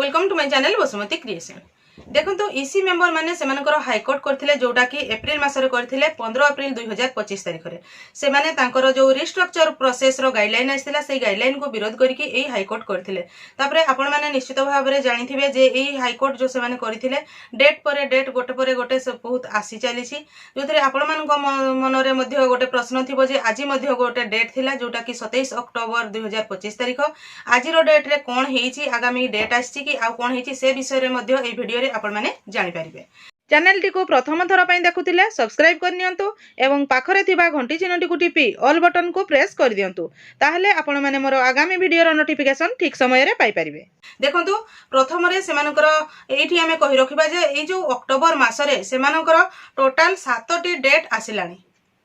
Welcome to my channel Vasumati creation. देखो तो EC member माने सेमानकर हाईकोर्ट करथिले जोटा कि एप्रिल मासरे करथिले 15 एप्रिल 2025 तारिख रे से माने तांकर जो रिस्ट्रक्चर प्रोसेस रो गाइडलाइन आइसिला से गाइडलाइन को विरोध करिकि एई हाईकोर्ट करथिले। तापरे आपण माने निश्चित भाव रे जानिथिबे जे एई हाईकोर्ट जो से माने करथिले डेट परे डेट गोटे परे गोटे से बहुत आसी चलीछि जोथरे आपण मानको मन रे मध्ये गोटे प्रश्न थिबो जे आजि मध्ये गोटे डेट थिला जोटा कि 27 अक्टोबर 2025 तारिख आजि रो डेट रे कोन हेइछि आगामी डेट आछि कि आ कोन हेइछि से विषय रे मध्ये एई वीडियो रे आपण माने जानि परिबे। चैनल टी को प्रथम थर पई देखुथिले सब्सक्राइब कर नियंतु एवं पाखरे थिबा घंटी चिन्ह टी को टिपी ऑल बटन को प्रेस कर दियंतु ताहले आपण माने मोर आगामी वीडियो रो नोटिफिकेशन ठीक समय रे पाई परिबे। देखंतु प्रथम रे सेमानकर एठी हमें कहि रखिबा जे ए जो अक्टोबर मासरे सेमानकर टोटल 7 टी डेट आसिलानी।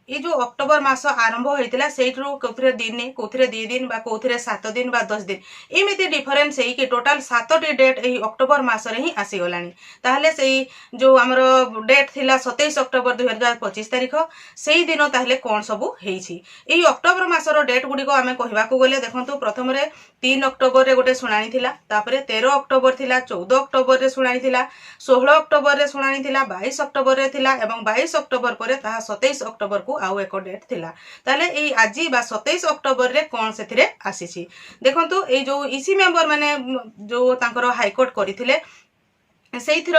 ये जो अक्टोबर मास आरंभ होइतिला सेइट्रु कोथरे दिन कोथरे 2 दिन बा कोथरे 7 दिन बा 10 दिन एमिति डिफरेंस है कि टोटल 7 टी डेट एही अक्टोबर मास रे ही आसी गलानी। ताहले सेई जो हमरो डेट थिला 27 अक्टोबर 2025 तारिख सेई दिन ताहले कोन सबु हेइछि एही अक्टोबर मास रो डेट गुडी को हमें कहबा को गले देखंतु प्रथम रे 3 अक्टोबर रे गोटे सुनानी थिला तापरे 13 अक्टोबर थिला 14 अक्टोबर रे सुनानी थिला 16 अक्टोबर रे सुनानी थिला 22 अक्टोबर रे थिला एवं 22 अक्टोबर परे ताहा 27 अक्टोबर को आउ एक डेट थिला। ताले एई आजि बा 27 अक्टोबर रे कोन सेथिरे आसीछि देखंतु एई जो ईसी मेंबर माने जो तांकर हाईकोर्ट करिथिले सेइथिर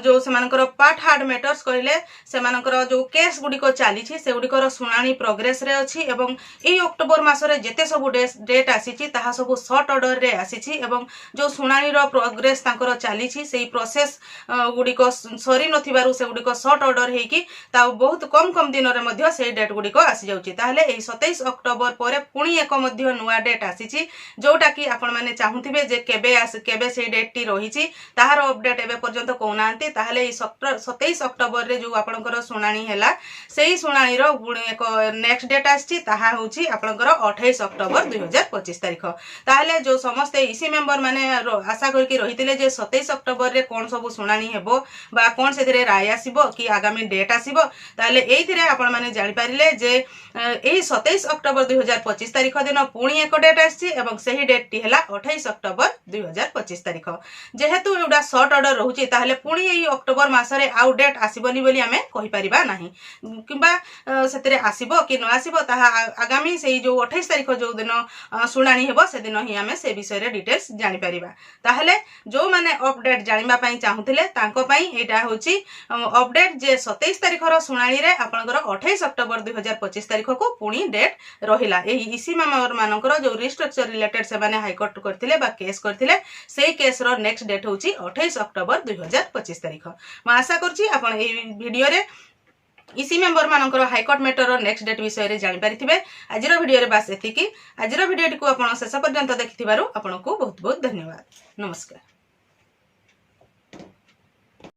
जो सेमानकर पार्ट हार्ड मैटर्स कहले सेमानकर जो केस गुडी को चाली छी से गुडी को सुनानी प्रोग्रेस रे अछि एवं एई अक्टोबर मासरे जेते सब डेट आसीछि ताहा सब शॉर्ट ऑर्डर रे आसीछि एवं जो सुनानी रो प्रोग्रेस तांकर चाली छी सेई प्रोसेस गुडी को सरी नथिबारु से गुडी को शॉर्ट ऑर्डर हेकी ता बहुत कम कम दिन रे मध्ये सेई डेट गुडी को आसी जाउछि। ताहले एई 27 अक्टोबर परे पुणी एक मध्ये नुवा डेट आसीछि जोटा कि आपण माने चाहुथिबे जे केबे सेई डेट टी रहिछि ताहार अपडेट एबे पर्यंत कहउनांती। ताहले 27 अक्टोबर रे जो आपनकर सुनानी हैला सेही सुनानी रो एक नेक्स्ट डेट आछि ताहा होछि आपनकर 28 अक्टोबर 2025 तारिख। ताहले जो समस्त ईसी मेंबर माने आशा करके रहितिले जे 27 अक्टोबर रे कोन सब सुनानी हेबो बा कोन सेथिरे राय आसीबो कि आगामी डेट आसीबो ताहले एइथिरे आपण माने जानि पारिले जे एही 27 अक्टोबर 2025 तारिख दिन पुणी एक डेट आछि एवं सेही डेट टी हैला 28 अक्टोबर 2025 तारिख। जेहेतु एडा शॉर्ट ऑर्डर रहउची ताहले पुणी एही अक्टोबर मासरे आउ डेट आसीबनी बोली हमें कहि परिबा नाही किबा सेतिरे आसीबो कि न आसीबो ताहा आगामी सेही जो 28 तारिख जो दिन सुनानी हेबो से दिन ही हमें से विषय रे डिटेल्स जानि परिबा। ताहले जो माने अपडेट जानिबा पई चाहुथिले तांको पई एटा होची अपडेट जे 27 तारिख रो सुनानी रे आपनकर 28 अक्टोबर 2025 तारिख को पुणी डेट रहिला। एही ईसी मेंबर मानकर जो रिस्ट्रक्चर रिलेटेड से माने हाईकोर्ट करथिले बा केस करथिले सेही केस रो नेक्स्ट डेट होची 28 अक्टोबर 2025 तारिख। मैं आशा करछि आपण ए वीडियो रे ईसी मेंबर मानकर हाईकोर्ट मैटर रो नेक्स्ट डेट विषय रे जानि परिथिबे। आजिरो वीडियो रे बास एतिकी। आजिरो वीडियो टी को आपण शेष पर्यंत देखिथिबारु आपनको बहुत बहुत धन्यवाद। नमस्कार।